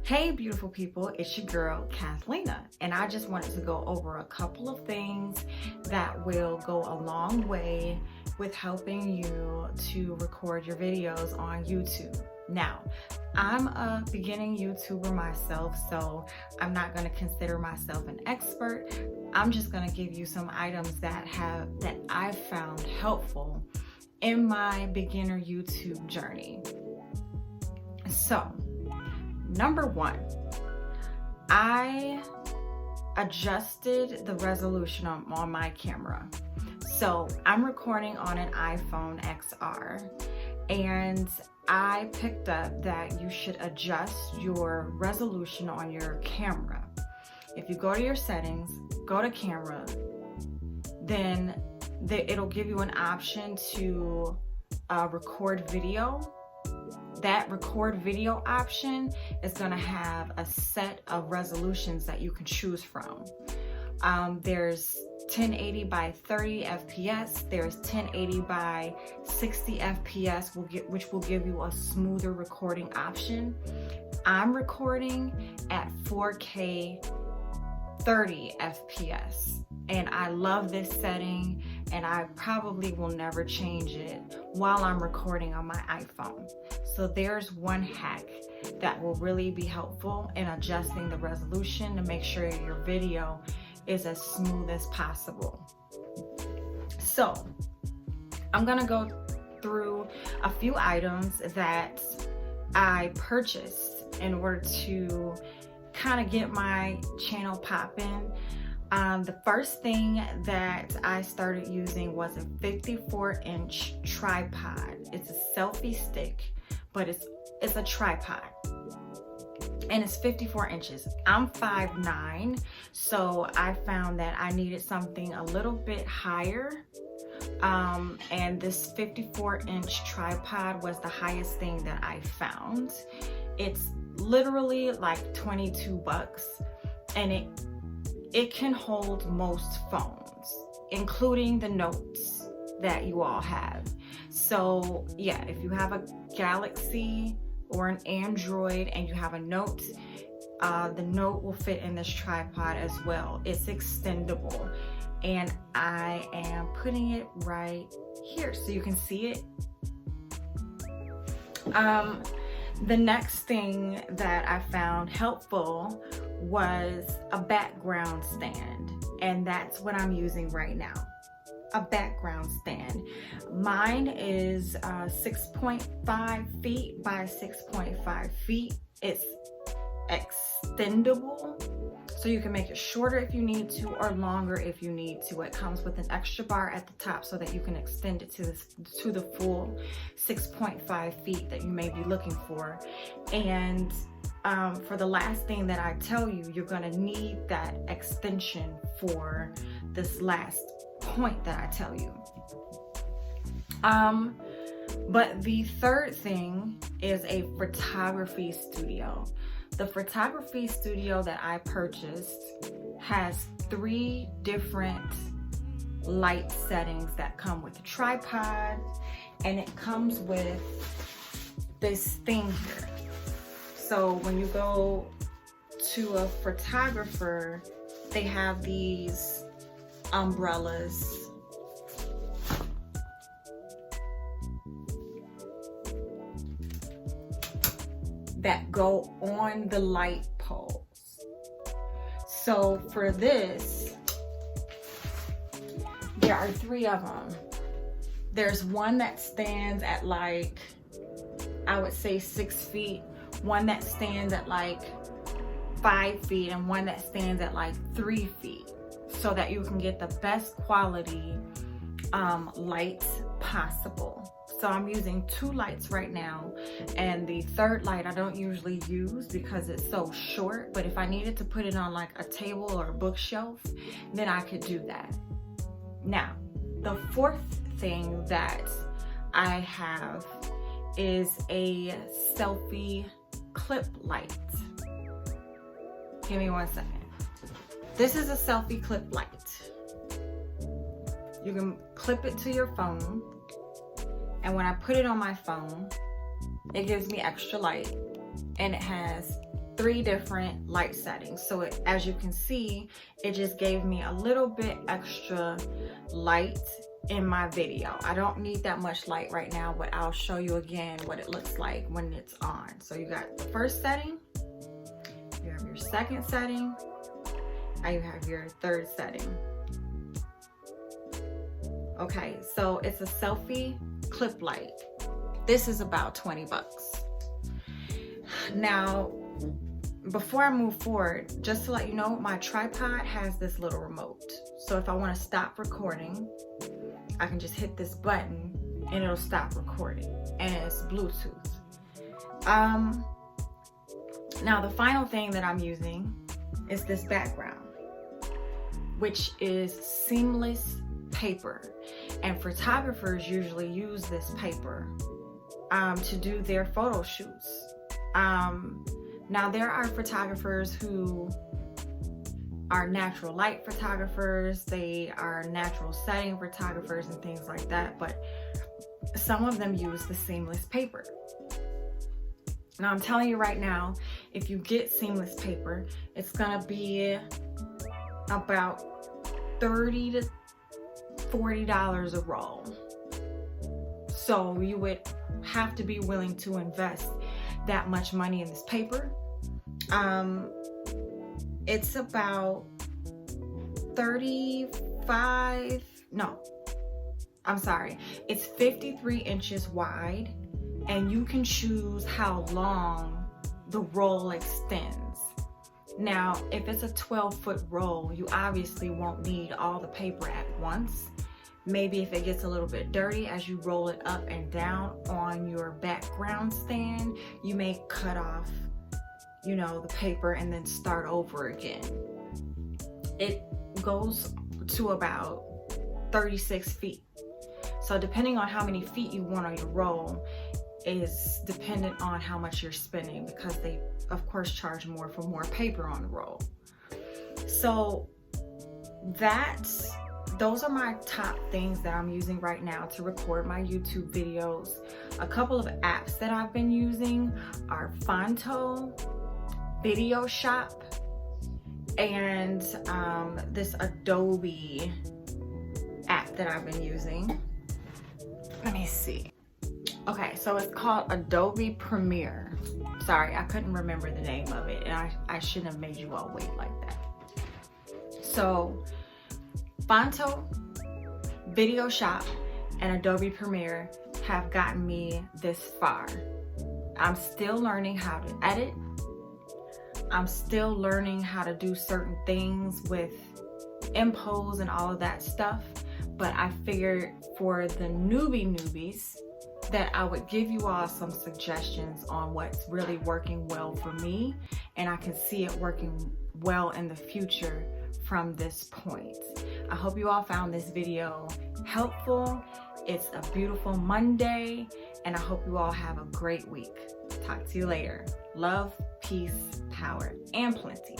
Hey beautiful people, it's your girl Kathlina, and I just wanted to go over a couple of things that will go a long way with helping you to record your videos on YouTube. Now, I'm a beginning YouTuber myself, so I'm not going to consider myself an expert. I'm just going to give you some items that I've found helpful in my beginner YouTube journey. So, number one, I adjusted the resolution on my camera. So I'm recording on an iPhone XR, and I picked up that you should adjust your resolution on your camera. If you go to your settings, go to camera, then it'll give you an option to record video. That record video option is going to have a set of resolutions that you can choose from. There's 1080 by 30 FPS, there's 1080 by 60 FPS, which will give you a smoother recording option. I'm recording at 4K 30 FPS, and I love this setting, and I probably will never change it while I'm recording on my iPhone. So there's one hack that will really be helpful in adjusting the resolution to make sure your video is as smooth as possible. So I'm gonna go through a few items that I purchased in order to kind of get my channel popping. The first thing that I started using was a 54-inch tripod. It's a selfie stick, but it's a tripod, and it's 54 inches. I'm 5'9", so I found that I needed something a little bit higher, and this 54-inch tripod was the highest thing that I found. It's literally like 22 bucks, and it can hold most phones, including the Notes that you all have. So yeah, if you have a Galaxy or an Android and you have a Note, the Note will fit in this tripod as well. It's extendable, and I am putting it right here so you can see it. The next thing that I found helpful was a background stand, and that's what I'm using right now. A background stand. Mine is 6.5 feet by 6.5 feet. It's extendable, so you can make it shorter if you need to or longer if you need to. It comes with an extra bar at the top so that you can extend it to the full 6.5 feet that you may be looking for. And for the last thing that I tell you, you're gonna need that extension for this last point that I tell you. But the third thing is a photography studio. The photography studio that I purchased has 3 different light settings that come with the tripod, and it comes with this thing here. So when you go to a photographer, they have these umbrellas that go on the light poles. So for this, there are 3 of them. There's one that stands at like, I would say 6 feet, one that stands at like 5 feet, and one that stands at like 3 feet, so that you can get the best quality light possible. So I'm using 2 lights right now, and the third light I don't usually use because it's so short, but if I needed to put it on like a table or a bookshelf, then I could do that. Now, the fourth thing that I have is a selfie clip light. Give me 1 second. This is a selfie clip light. You can clip it to your phone, and when I put it on my phone, it gives me extra light, and it has 3 different light settings. So as you can see, it just gave me a little bit extra light in my video. I don't need that much light right now, but I'll show you again what it looks like when it's on. So you got the first setting, you have your second setting, and you have your third setting. Okay, so it's a Selfie clip light. This is about 20 bucks. Now, before I move forward, just to let you know, my tripod has this little remote. So if I want to stop recording, I can just hit this button and it'll stop recording, and it's Bluetooth. Now the final thing that I'm using is this background, which is seamless paper, and photographers usually use this paper to do their photo shoots. Now there are photographers who are natural light photographers, they are natural setting photographers and things like that, but some of them use the seamless paper. Now I'm telling you right now, if you get seamless paper, it's gonna be about $30 to $40 a roll. So you would have to be willing to invest that much money in this paper. It's about it's 53 inches wide, and you can choose how long the roll extends. Now, if it's a 12-foot roll, you obviously won't need all the paper at once. Maybe if it gets a little bit dirty as you roll it up and down on your background stand, you may cut off, you know, the paper and then start over again. It goes to about 36 feet. So depending on how many feet you want on your roll is dependent on how much you're spending, because they of course charge more for more paper on the roll. So those are my top things that I'm using right now to record my YouTube videos. A couple of apps that I've been using are Fonto, Video Shop, and this Adobe app that I've been using. Let me see. Okay, so it's called Adobe Premiere. Sorry, I couldn't remember the name of it, and I shouldn't have made you all wait like that. So Fonto, Video Shop, and Adobe Premiere have gotten me this far. I'm still learning how to edit. I'm still learning how to do certain things with impos and all of that stuff. But I figured for the newbies that I would give you all some suggestions on what's really working well for me, and I can see it working well in the future from this point. I hope you all found this video helpful. It's a beautiful Monday, and I hope you all have a great week. Talk to you later. Love, peace, power, and plenty.